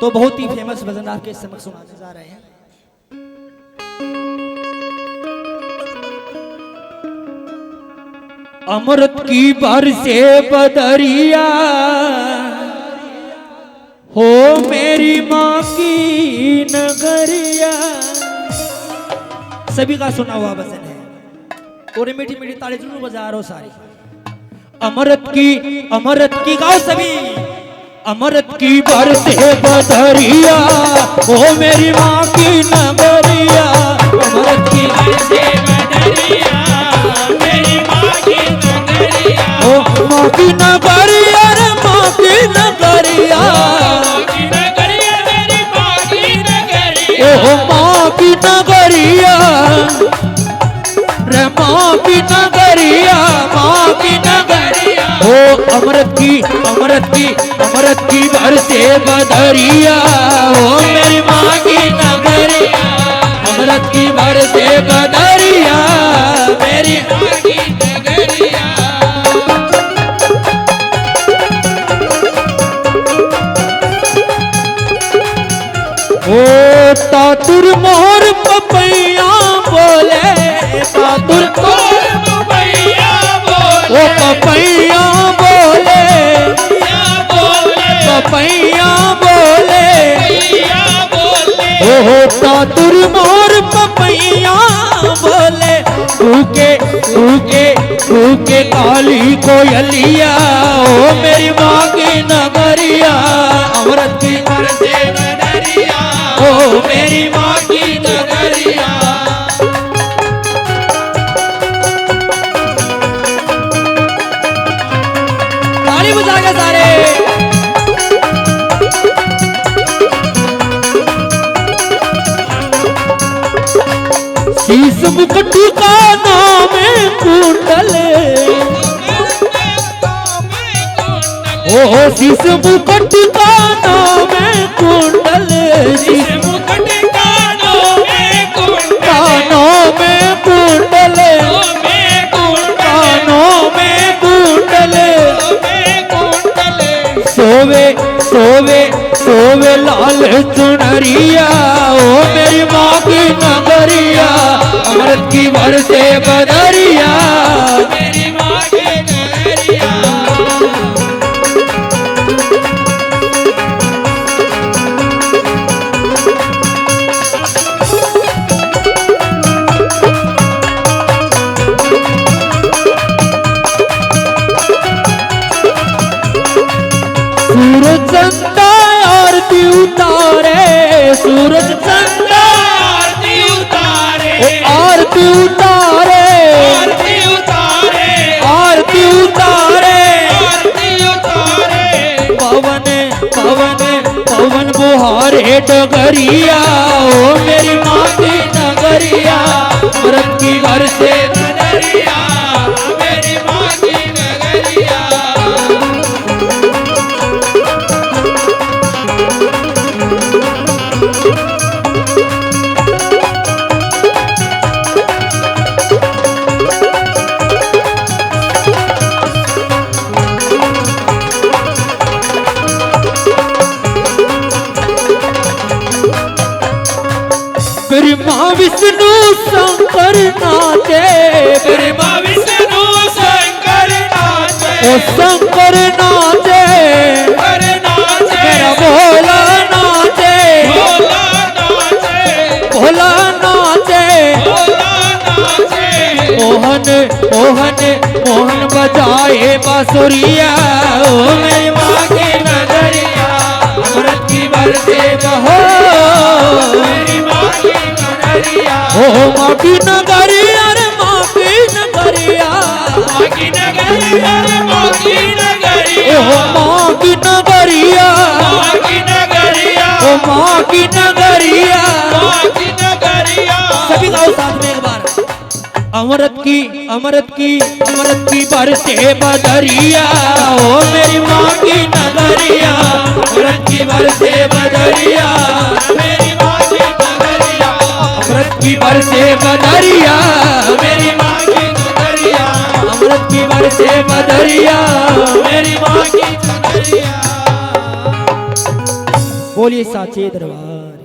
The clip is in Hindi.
तो बहुत ही फेमस भजन आपके समक्ष सुनाने जा रहे हैं। अमृत की बरसे बदरिया हो मेरी माँ की नगरिया। सभी का सुना हुआ भजन है और मीठी मीठी ताली जरूर बजा रहा हो सारी। अमृत की गाओ सभी। अमृत की बरसे बदरिया ओ मेरी माँ की नगरिया। अमृत की बरसे बदरिया मेरी माँ की नगरिया। ओ माँ की नगरिया रे माँ की नगरिया। मेरी माँ की नगरिया। ओ माँ की नगरिया रे माँ की नगरिया। माँ की नगरिया। ओ अमृत की बरसे बदरिया ओ मेरी माँ की नगरिया। अमृत की बरसे बदरिया मेरी माँ की नगरिया। ओ तातुर मोर पपैया बोले। तातुर मोर पपैया बोले। ओ पपैया बोले। पपैया बोले। ओ तातुर मोर पपैया बोले। भूखे काली कोयलिया ओ मेरी माँ की नगरिया। अमृत की बरसे बदरिया ओ मेरी माँ की नगरिया। ताली बजा के सारे। शीश मुकुट का नाम कुंडल। ओ शीश मुकुट का नाम कुंडल। शीश मुकुट का नाम कुंडल। कानों में कुंडल। सोवे लाल चुनरिया ओ मेरी माँ की नगरिया। अमृत की बरसे बदरिया मेरी माँ की नगरिया। सूरज चंदा आरती उतारे। सूरज चंदा आरती उतारे। आरती उतारे। आरती उतारे। आरती उतारे। आरती उतारे। पवन पवन पवन बुहारे डगरिया ओ मेरी माँ की नगरिया। अमृत की बरसे बदरिया मेरी माँ की नगरिया। ब्रह्मा विष्णु शंकर नाचे। ब्रह्मा विष्णु शंकर नाचे। ओ शंकर नाचे। मेरा भोला नाचे। भोला नाचे। मोहन बजाए बांसुरिया ओ मेरी माँ की नगरिया। अमृत की बरसे बहो मेरी माँ की नगरिया। ओ माँ की नगरिया रे माँ की नगरिया। माँ की नगरिया रे माँ की नगरिया। ओ माँ की नगरिया। माँ की नगरिया। ओ माँ की नगरिया। माँ की नगरिया। सभी गाओ साथ में एक बार। अमृत की बरसे बदरिया ओ मेरी माँ की नगरिया। अमृत की बरसे बदरिया मेरी माँ की नगरिया। अमृत की बरसे बदरिया मेरी माँ की नगरिया। अमृत की बरसे बदरिया मेरी माँ की नगरिया। बोलिए साचे दरबार